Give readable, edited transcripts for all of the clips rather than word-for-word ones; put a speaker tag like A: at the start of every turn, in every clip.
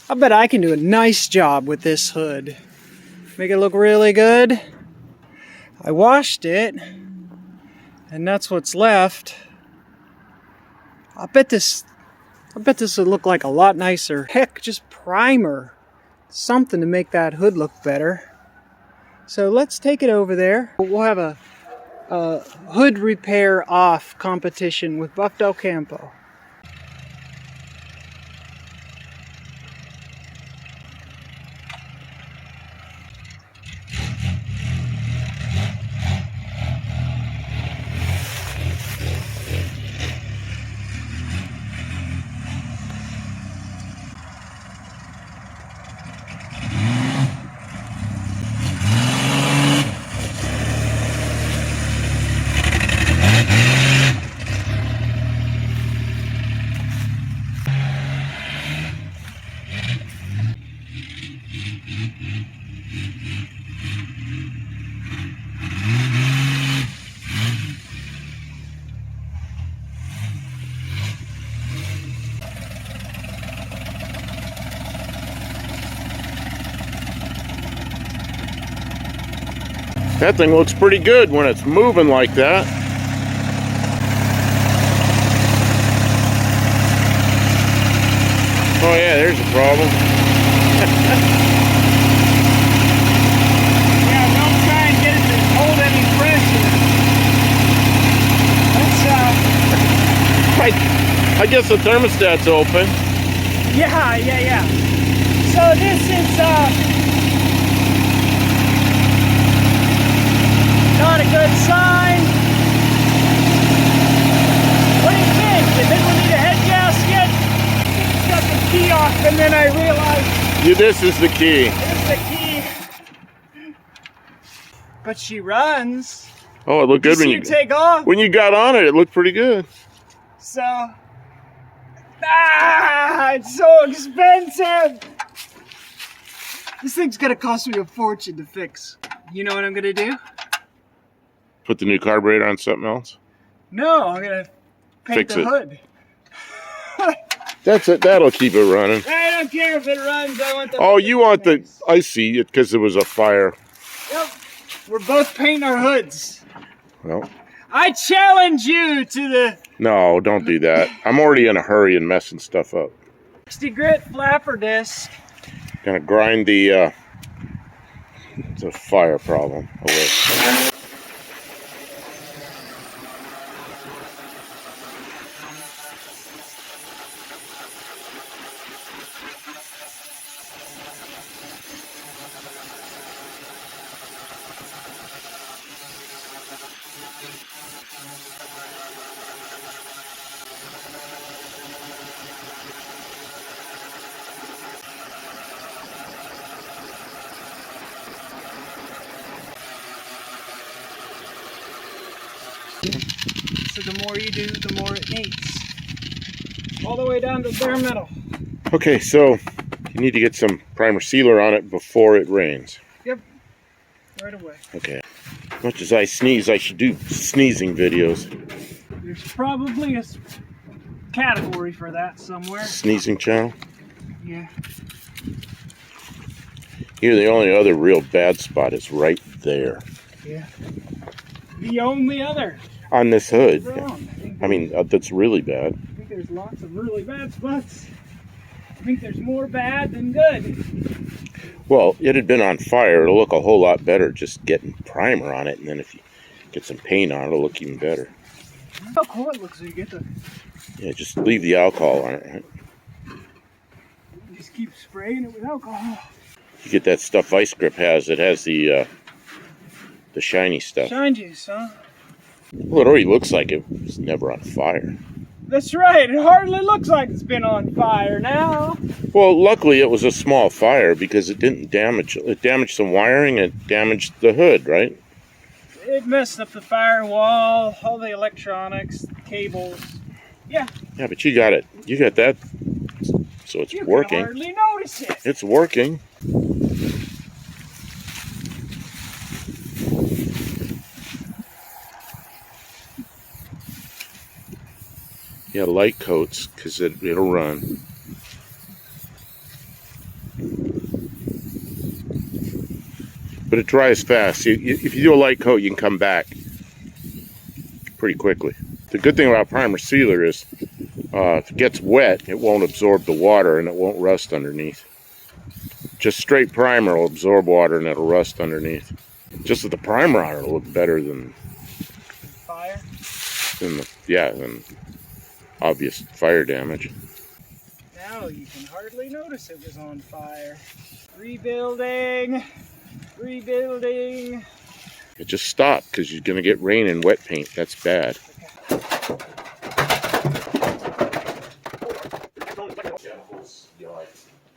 A: I bet I can do a nice job with this hood. Make it look really good. I washed it, and that's what's left. I bet this would look like a lot nicer. Heck, just primer. Something to make that hood look better. So let's take it over there. We'll have a hood repair off competition with Buff Del Campo.
B: That thing looks pretty good when it's moving like that. Oh yeah, there's a problem.
A: Yeah, don't try and get it to hold any pressure.
B: I guess the thermostat's open.
A: Yeah. So this is not a good sign. What do you think? You think we need a head gasket? I got the key off and then I realized
B: Yeah, this is the key.
A: this is the key. But she runs.
B: Oh, it looked good when
A: you take off.
B: when you got on it. It looked pretty good.
A: So, it's so expensive. This thing's gonna cost me a fortune to fix. You know what I'm gonna do?
B: Put the new carburetor on something else.
A: No, I'm gonna paint
B: Fix
A: the
B: it.
A: hood.
B: That's it. That'll keep it running.
A: I don't care if it runs. I want the.
B: Oh, you want the? I see it because there was a fire.
A: Yep. We're both painting our hoods.
B: Well,
A: I challenge you to the
B: no, don't do that. I'm already in a hurry and messing stuff up.
A: 60 grit flapper disc.
B: Gonna grind the fire problem away.
A: So the more you do, the more it needs. All the way down to bare metal.
B: Okay, so you need to get some primer sealer on it before it rains.
A: Yep. Right away.
B: Okay. As much as I sneeze, I should do sneezing videos.
A: There's probably a category for that somewhere.
B: Sneezing channel.
A: Yeah.
B: Here, the only other real bad spot is right there.
A: Yeah. The only other.
B: On this hood.
A: Wrong.
B: I mean, that's really bad.
A: I think there's lots of really bad spots. I think there's more bad than good.
B: Well, it had been on fire. It'll look a whole lot better just getting primer on it. And then if you get some paint on it, it'll look even better.
A: How cool it looks when you get the...
B: Yeah, just leave the alcohol on it, right?
A: Just keep spraying it with alcohol.
B: You get that stuff Ice Grip has. It has the shiny stuff.
A: Shine juice, huh?
B: Well, it already looks like it was never on fire.
A: That's right. It hardly looks like it's been on fire now.
B: Well, luckily it was a small fire because it didn't damage. It damaged some wiring. It damaged the hood, right?
A: It messed up the firewall, all the electronics, the cables. Yeah.
B: Yeah, but you got it. You got that. So it's
A: You
B: working.
A: can hardly notice it.
B: It's working. Yeah, light coats because it'll run. but it dries fast. If you do a light coat, you can come back pretty quickly. The good thing about primer sealer is if it gets wet, it won't absorb the water and it won't rust underneath. Just straight primer will absorb water and it'll rust underneath. Just with the primer on it, it'll look better than
A: fire.
B: Than obvious fire damage.
A: Now you can hardly notice it was on fire. Rebuilding, rebuilding.
B: It just stopped because you're gonna get rain and wet paint. That's bad. Chemicals, you know, like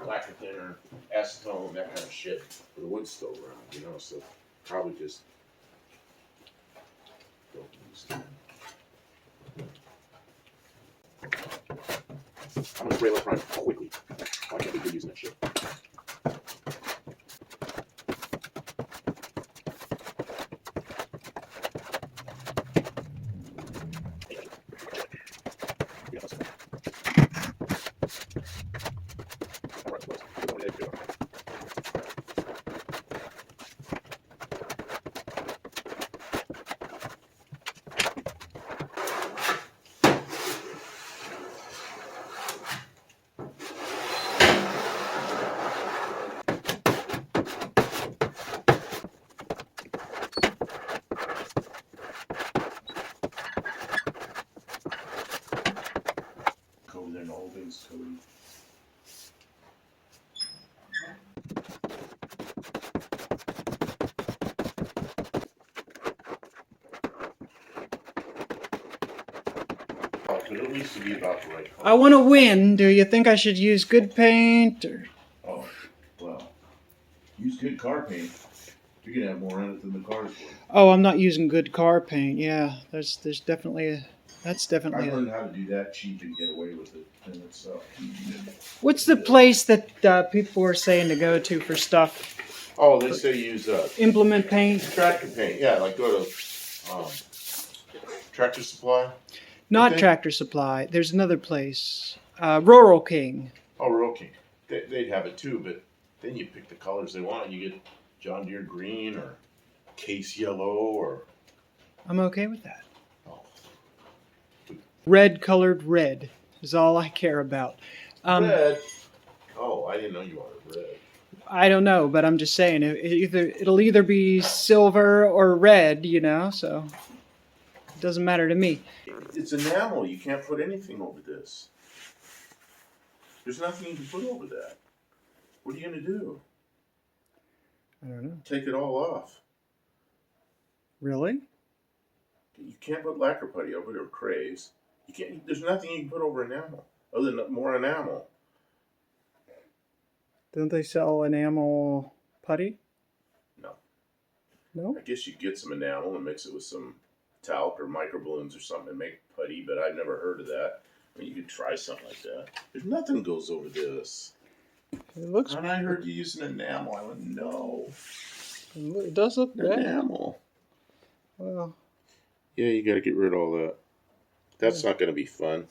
B: lacquer thinner, acetone, that kind of shit for the wood stove around, you know. So probably just don't use that. I'm gonna spray that primer quickly. Why can't we be using that shit? At least to be about the right color.
A: I want to win. Do you think I should use good paint or?
B: Oh, well, use good car paint. You're gonna have more in it than the car's worth.
A: Oh, I'm not using good car paint. Yeah, there's definitely a. That's definitely.
B: I learned how to do that cheap and get away with it, and it's.
A: What's the place that people were saying to go to for stuff?
B: Oh, they say use
A: implement paint.
B: Tractor paint. Yeah, like go to Tractor Supply.
A: Not Tractor Supply. There's another place. Rural King.
B: Oh, Rural King. They'd have it too, but then you pick the colors they want. You get John Deere green or Case yellow or.
A: I'm okay with that.
B: Oh.
A: Red colored red is all I care about.
B: Red? Oh, I didn't know you wanted red.
A: I don't know, but I'm just saying it'll either be silver or red, you know, so it doesn't matter to me.
B: It's enamel. You can't put anything over this. There's nothing you can put over that. What are you going to do?
A: I don't know.
B: Take it all off.
A: Really?
B: You can't put lacquer putty over it or craze. You can't. There's nothing you can put over enamel other than more enamel.
A: Don't they sell enamel putty?
B: No.
A: No?
B: I guess you get some enamel and mix it with some talc or microballoons or something and make putty, but I've never heard of that. I mean, you could try something like that. There's nothing goes over this.
A: It looks.
B: And I heard you use an enamel. I went, no.
A: It does look bad.
B: Enamel.
A: Well.
B: Yeah, you got to get rid of all that. That's not going to be fun.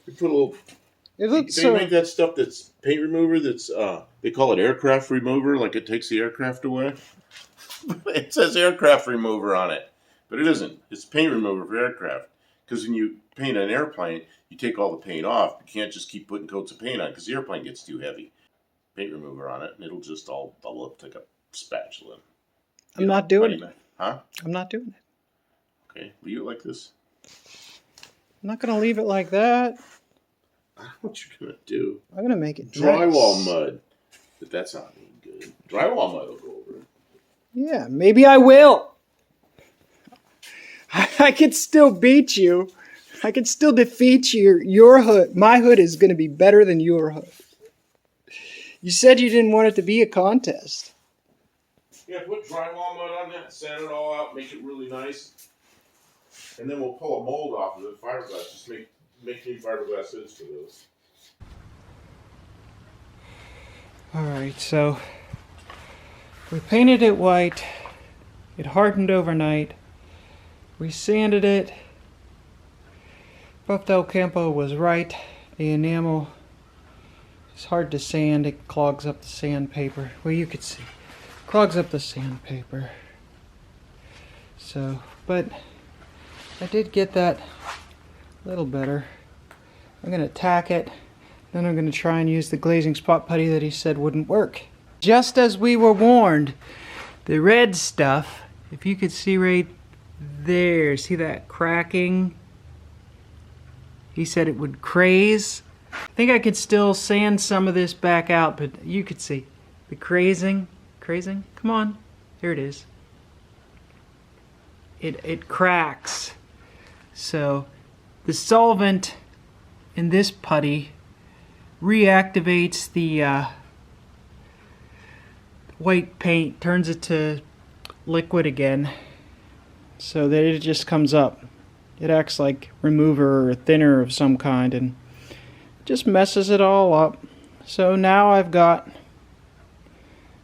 B: You put a little.
A: It looks
B: they make that stuff that's paint remover. That's they call it aircraft remover, like it takes the aircraft away. It says aircraft remover on it, but it isn't. It's paint remover for aircraft. Because when you paint an airplane, you take all the paint off. You can't just keep putting coats of paint on because the airplane gets too heavy. Paint remover on it, and it'll just all bubble up like a spatula.
A: I'm not doing it.
B: Huh?
A: I'm not doing it.
B: Okay, leave it like this.
A: I'm not going to leave it like that.
B: I don't know what you're going to do.
A: I'm going to make it
B: drywall
A: nice.
B: mud. But that's not any good. Drywall mud will go over it.
A: Yeah, maybe I will. I could still beat you. I could still defeat you. Your hood. My hood is going to be better than your hood. You said you didn't want it to be a contest.
B: Yeah, put drywall mud on that, sand it all out, make it really nice. And then we'll pull a mold off of it, fiberglass. Just make new fiberglass hoods for those.
A: Alright, so we painted it white. It hardened overnight. We sanded it. Buff Del Campo was right. The enamel is hard to sand. It clogs up the sandpaper. Well, you could see. clogs up the sandpaper. So, but I did get that a little better. I'm going to tack it, then I'm going to try and use the glazing spot putty that he said wouldn't work. Just as we were warned, the red stuff, if you could see right there, see that cracking? He said it would craze. I think I could still sand some of this back out, but you could see the crazing. Come on, here it is. It cracks. So the solvent in this putty reactivates the white paint, turns it to liquid again, so that it just comes up. It acts like remover or thinner of some kind and just messes it all up. So now I've got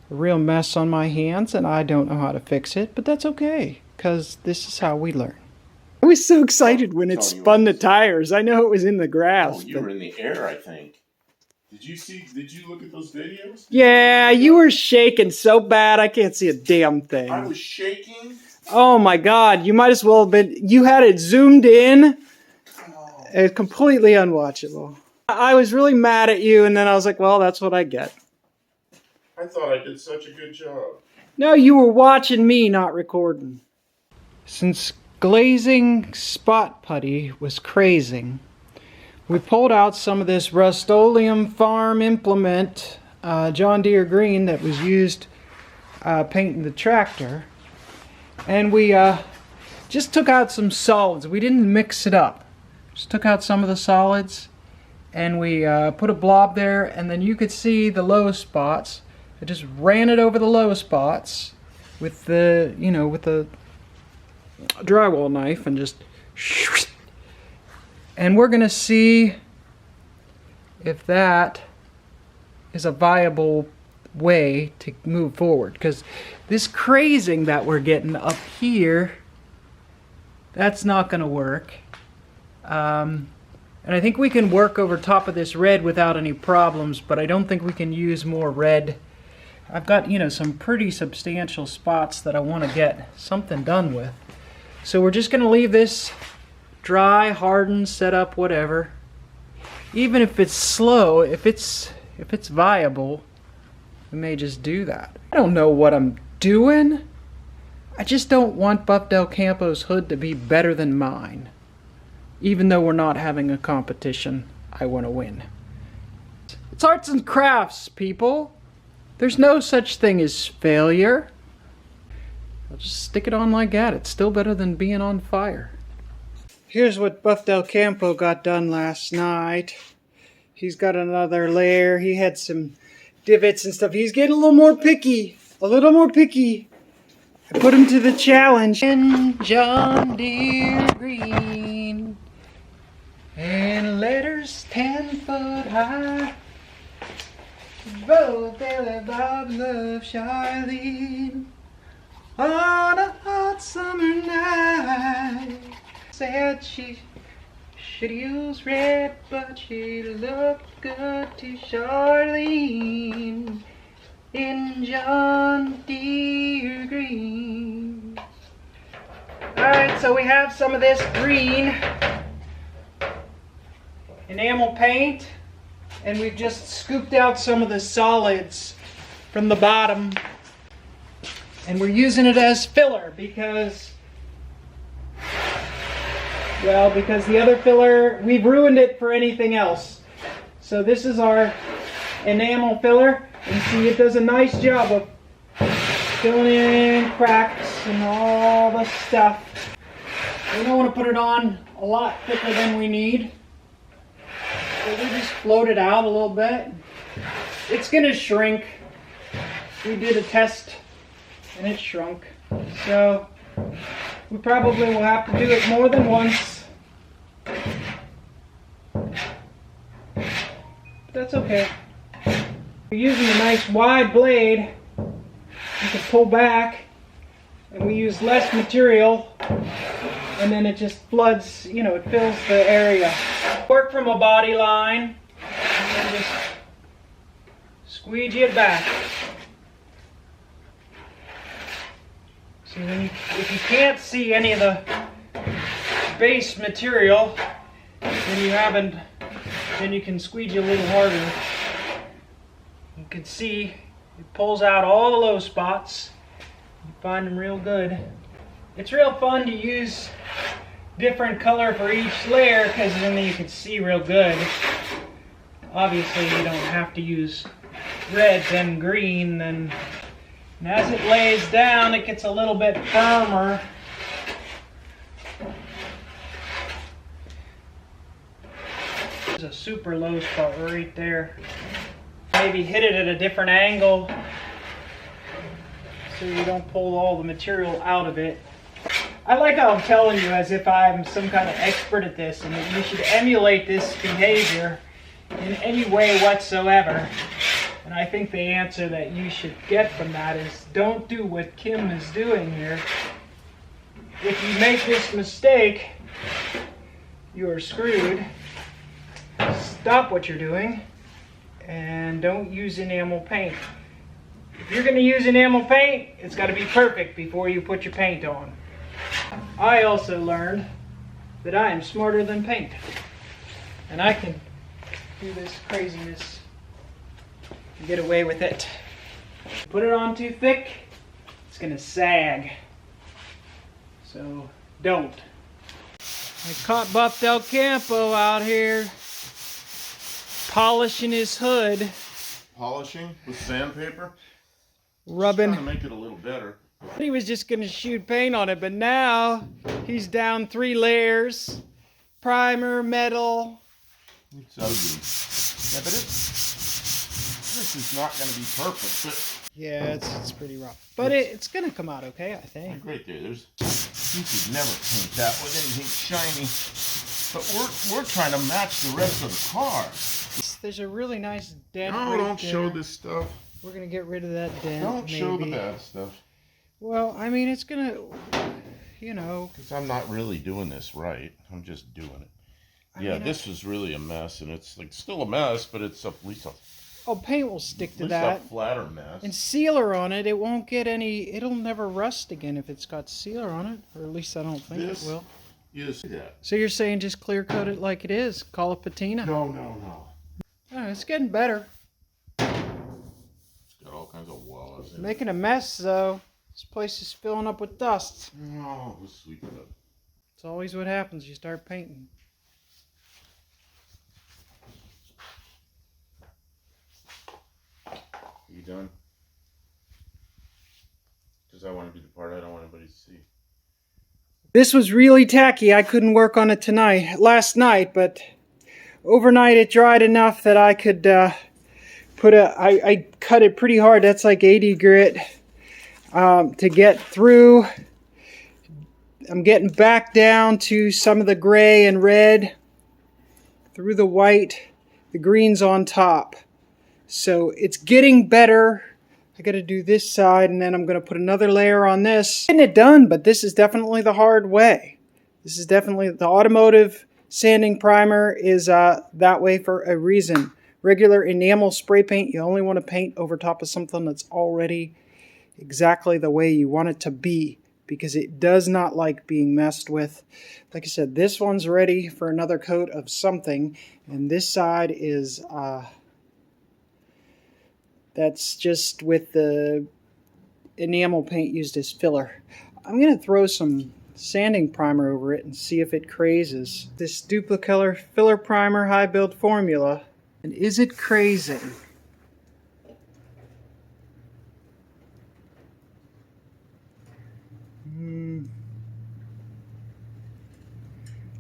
A: a real mess on my hands and I don't know how to fix it, but that's okay, because this is how we learn. I was so excited when it spun the tires. I know it was in the grass.
B: Oh, you were in the air, I think. Did you look at those videos?
A: Yeah, you were shaking so bad I can't see a damn thing.
B: I was shaking?
A: Oh my God, you might as well have been, you had it zoomed in. It's completely unwatchable. I was really mad at you and then I was like, well, that's what I get.
B: I thought I did such a good job.
A: No, you were watching me, not recording. Since glazing spot putty was crazing, we pulled out some of this Rust-Oleum farm implement, John Deere green, that was used painting the tractor. And we just took out some solids. We didn't mix it up. Just took out some of the solids and we put a blob there, and then you could see the low spots. I just ran it over the low spots with the, with the drywall knife and just, and we're gonna see if that is a viable way to move forward, because this crazing that we're getting up here, that's not gonna work. And I think we can work over top of this red without any problems, but I don't think we can use more red. I've got, some pretty substantial spots that I want to get something done with. So we're just going to leave this dry, harden, set up, whatever. Even if it's slow, if it's viable, we may just do that. I don't know what I'm doing. I just don't want Buff Del Campo's hood to be better than mine. Even though we're not having a competition, I want to win. It's arts and crafts, people. There's no such thing as failure. I'll just stick it on like that. It's still better than being on fire. Here's what Buff Del Campo got done last night. He's got another layer. He had some divots and stuff. He's getting a little more picky. A little more picky. I put him to the challenge. In John Deere green, and letters 10 foot high. Both Billy Bob love Charlene on a hot summer night. Said she should use red, but she looked good to Charlene in John Deere green. Alright, so we have some of this green enamel paint, and we've just scooped out some of the solids from the bottom, and we're using it as filler because the other filler, we've ruined it for anything else. So this is our enamel filler, and see, it does a nice job of filling in cracks and all the stuff. We don't want to put it on a lot thicker than we need. So we just float it out a little bit. It's going to shrink. We did a test and it shrunk. So we probably will have to do it more than once. But that's okay. We're using a nice wide blade. You can pull back, and we use less material, and then it just floods, it fills the area. Work from a body line, and then just squeegee it back. See, if you can't see any of the base material, then you can squeegee a little harder. You can see it pulls out all the low spots. You find them real good. It's real fun to use different color for each layer because then you can see real good. Obviously you don't have to use red then green, and as it lays down it gets a little bit firmer. There's a super low spot right there. Maybe hit it at a different angle so you don't pull all the material out of it. I like how I'm telling you as if I'm some kind of expert at this, and that you should emulate this behavior in any way whatsoever. And I think the answer that you should get from that is don't do what Kim is doing here. If you make this mistake, you are screwed. Stop what you're doing and don't use enamel paint. If you're going to use enamel paint, it's got to be perfect before you put your paint on. I also learned that I am smarter than paint, and I can do this craziness and get away with it. Put it on too thick, it's going to sag. So don't. I caught Buff Del Campo out here polishing his hood.
B: Polishing with sandpaper?
A: Rubbing.
B: Just trying to make it a little better.
A: He was just going to shoot paint on it, but now he's down 3 layers. Primer, metal.
B: It's ugly. Yeah, but this is not going to be perfect. But
A: yeah, it's pretty rough. But it's going to come out okay, I think.
B: like right there, you could never paint that with anything shiny. But we're trying to match the rest of the car.
A: There's a really nice dent
B: No,
A: right
B: don't
A: there.
B: show this stuff.
A: We're going to get rid of that dent.
B: Don't show the bad stuff.
A: Well, I mean, it's going to, you know.
B: Because I'm not really doing this right. I'm just doing it. Yeah, this is really a mess, and it's like still a mess, but it's at least a
A: paint will stick to that.
B: a flatter mess.
A: And sealer on it, it won't get any, it'll never rust again if it's got sealer on it. Or at least I don't think it will.
B: Is that.
A: So you're saying just clear coat it like it is? Call it patina?
B: No.
A: Oh, it's getting better.
B: It's got all kinds of walls in it.
A: Making a mess, though. This place is filling up with dust.
B: No, we'll sweep it up.
A: It's always what happens. You start painting.
B: You done? Because I want to be the part I don't want anybody to see.
A: This was really tacky. I couldn't work on it last night, but overnight it dried enough that I could I cut it pretty hard. That's like 80 grit to get through. I'm getting back down to some of the gray and red through the white, the green's on top. So it's getting better. I got to do this side, and then I'm going to put another layer on this. Getting it done, but this is definitely the hard way. This is definitely the automotive sanding primer is that way for a reason. Regular enamel spray paint, you only want to paint over top of something that's already exactly the way you want it to be, because it does not like being messed with. Like I said, this one's ready for another coat of something, and this side is that's just with the enamel paint used as filler. I'm going to throw some sanding primer over it and see if it crazes. This Duplicolor filler primer high build formula. And is it crazing? I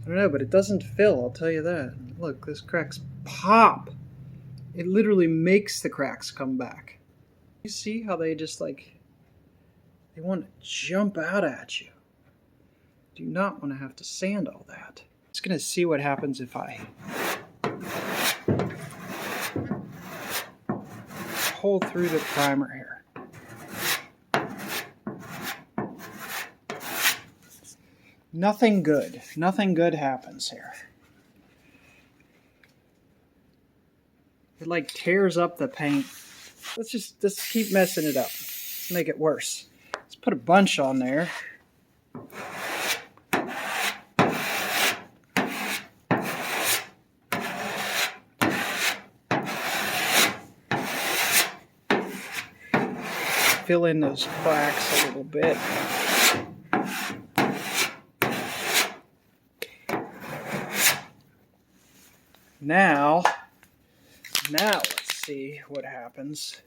A: don't know, but it doesn't fill, I'll tell you that. Look, those cracks pop. It literally makes the cracks come back. You see how they just like, they want to jump out at you. Do not want to have to sand all that. Just going to see what happens if I pull through the primer here. Nothing good. Nothing good happens here. It like tears up the paint. Let's keep messing it up. Let's make it worse. Let's put a bunch on there. Fill in those cracks a little bit. Now let's see what happens.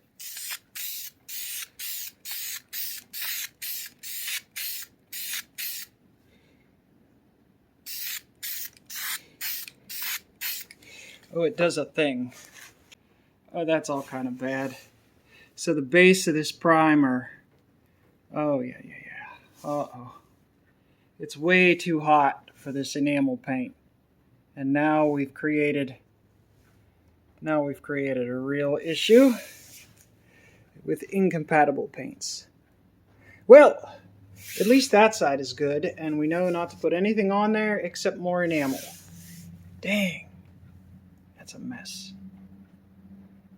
A: Oh, it does a thing. Oh, that's all kind of bad. So the base of this primer, oh yeah. Uh-oh. It's way too hot for this enamel paint. And now we've created a real issue with incompatible paints. Well, at least that side is good, and we know not to put anything on there except more enamel. Dang, that's a mess.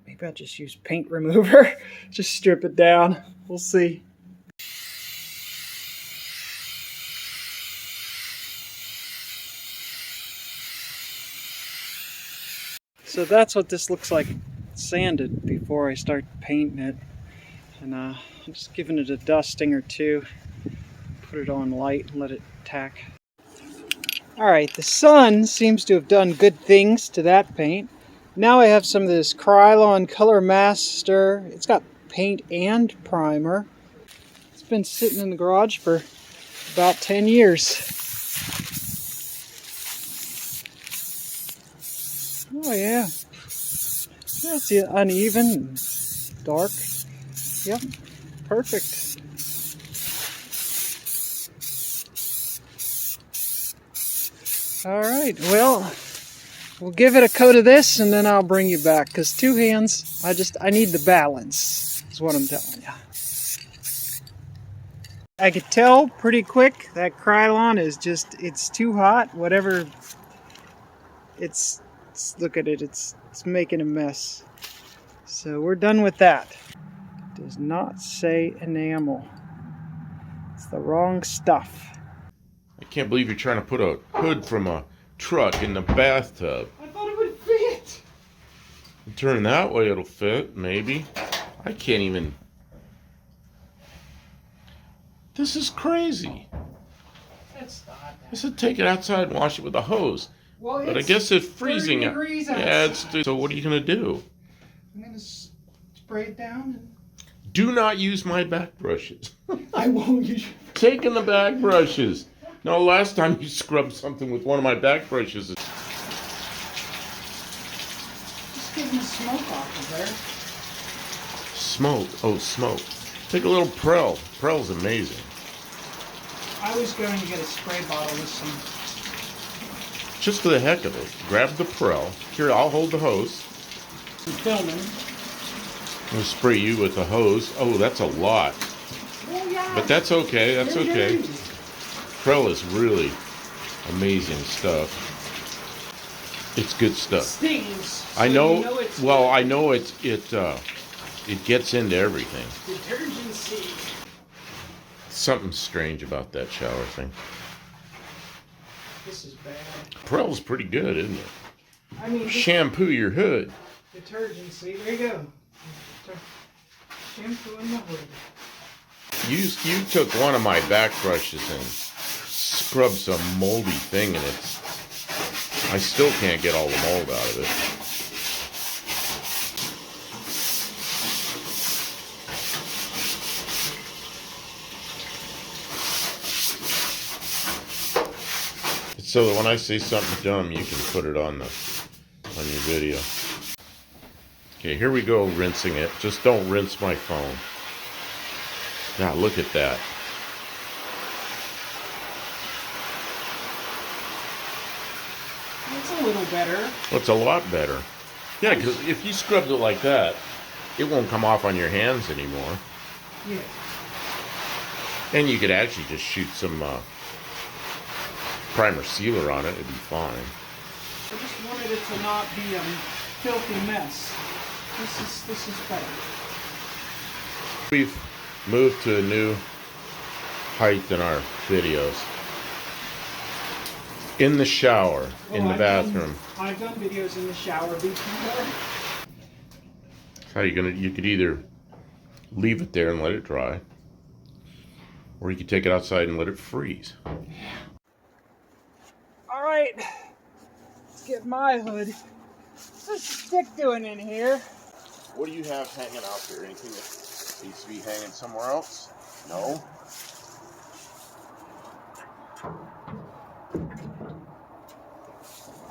A: Maybe I'll just use paint remover. Just strip it down. We'll see. So that's what this looks like sanded before I start painting it. And I'm just giving it a dusting or two. Put it on light and let it tack. Alright, the sun seems to have done good things to that paint. Now I have some of this Krylon Color Master. It's got paint and primer. It's been sitting in the garage for about 10 years. Oh yeah, that's uneven and dark. Yep, perfect. Alright, well, we'll give it a coat of this and then I'll bring you back, because two hands, I need the balance, is what I'm telling you. I could tell pretty quick that Krylon is just, it's too hot, whatever, look at it, it's making a mess. So we're done with that. It does not say enamel. It's the wrong stuff.
B: I can't believe you're trying to put a hood from a truck in the bathtub.
A: I thought it would fit.
B: You turn that way, it'll fit, maybe. I can't even. This is crazy.
A: It's not.
B: I said take it outside and wash it with a hose.
A: Well,
B: but I guess it's freezing.
A: 30 degrees outside.
B: Yeah, so what are you going to do?
A: I'm going to spray it down. And...
B: Do not use my back brushes.
A: I won't use your...
B: Taking the back brushes. No, last time you scrubbed something with one of my back brushes.
A: Just getting the smoke off of there.
B: Smoke. Oh, smoke. Take a little Prel. Prel's amazing.
A: I was going to get a spray bottle with some...
B: Just for the heck of it. Grab the Prel. Here, I'll hold the hose.
A: Some filming.
B: I'm going to spray you with the hose. Oh, that's a lot.
A: Oh, yeah.
B: But that's okay. That's okay. Prel is really amazing stuff. It's good stuff.
A: It stings.
B: I know.
A: You know it's
B: well,
A: good.
B: I know it gets into everything.
A: Detergent seed.
B: Something strange about that shower thing.
A: This is bad.
B: Prel's pretty good, isn't it?
A: I mean,
B: Shampoo your hood.
A: detergent seed. There you go. Shampoo in the hood.
B: You took one of my back brushes and scrubbed some moldy thing in it. I still can't get all the mold out of it. So that when I say something dumb, you can put it on your video. Okay, here we go rinsing it. Just don't rinse my phone. Now look at that.
A: It's a little better.
B: Well, it's a lot better. Yeah, because if you scrubbed it like that, it won't come off on your hands anymore.
A: Yeah.
B: And you could actually just shoot some primer sealer on it. It'd be fine.
A: I just wanted it to not be a filthy mess. This is better.
B: We've moved to a new height in our videos. In the shower, in the bathroom.
A: I've done videos in the shower before.
B: How you could either leave it there and let it dry, or you could take it outside and let it freeze.
A: All right, let's get my hood. What's this stick doing in here?
B: What do you have hanging out there? Anything that needs to be hanging somewhere else? No?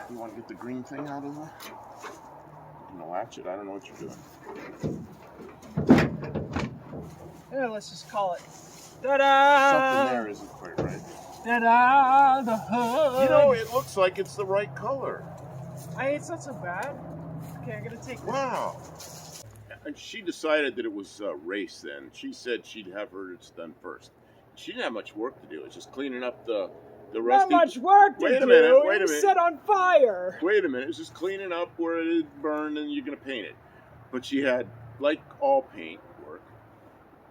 B: You want to get the green thing out of there? You know, latch it? I don't know what you're doing.
A: Yeah, let's just call it. Ta-da!
B: Something there isn't quite right.
A: Ta-da! The hood.
B: You know, it looks like it's the right color.
A: It's not so bad. Okay, I gotta take this.
B: Wow. And she decided that it was a race then. She said she'd have hers done first. She didn't have much work to do. It's just cleaning up the rusty...
A: Not much work to do.
B: Wait a minute.
A: It was set on fire.
B: Wait a minute. It's just cleaning up where it had burned and you're going to paint it. But she had, like all paint work,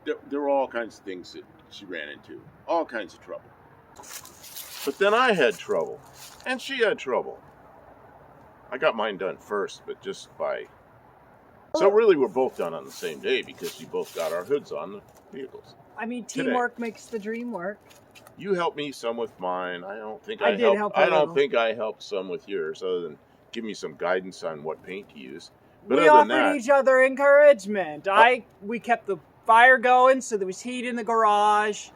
B: there were all kinds of things that she ran into. All kinds of trouble. But then I had trouble. And she had trouble. I got mine done first, but just by... So really we're both done on the same day because we both got our hoods on the vehicles.
A: I mean, teamwork makes the dream work.
B: You helped me some with mine. I don't think
A: I did help a little.
B: I don't think I helped some with yours, other than give me some guidance on what paint to use. But
A: we offered each other encouragement. We kept the fire going, so there was heat in the garage,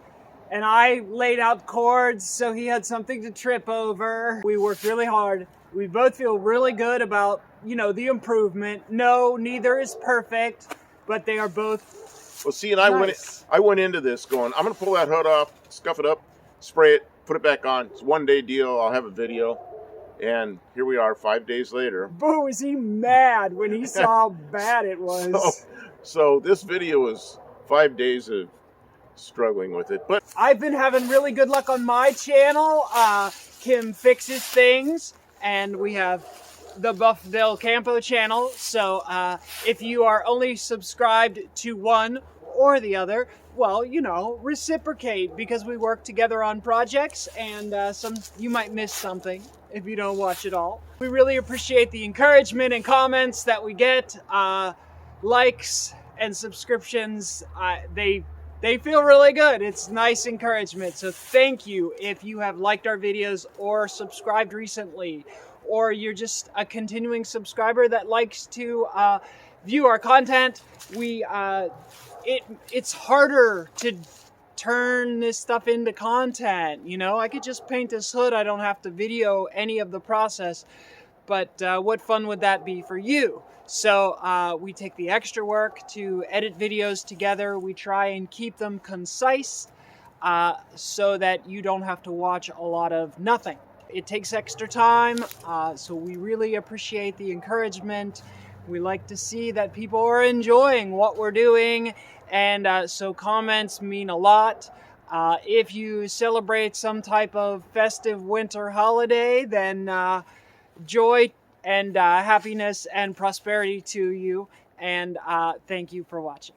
A: and I laid out cords so he had something to trip over. We worked really hard. We both feel really good about, the improvement. No, neither is perfect, but they are both.
B: Well, see, and I went into this going, I'm going to pull that hood off, scuff it up, spray it, put it back on. It's a one-day deal. I'll have a video. And here we are 5 days later.
A: Boo, was he mad when he saw how bad it was.
B: So this video is 5 days of struggling with it. But
A: I've been having really good luck on my channel. Kim fixes things, and we have the Buff Del Campo channel. So if you are only subscribed to one or the other, well, reciprocate, because we work together on projects, and you might miss something if you don't watch it all. We really appreciate the encouragement and comments that we get. Likes and subscriptions, they feel really good. It's nice encouragement. So thank you if you have liked our videos or subscribed recently, or you're just a continuing subscriber that likes to view our content. It's harder to turn this stuff into content. I could just paint this hood. I don't have to video any of the process. But what fun would that be for you? So we take the extra work to edit videos together. We try and keep them concise so that you don't have to watch a lot of nothing. It takes extra time, so we really appreciate the encouragement. We like to see that people are enjoying what we're doing, and so comments mean a lot. If you celebrate some type of festive winter holiday, then joy and happiness and prosperity to you, and thank you for watching.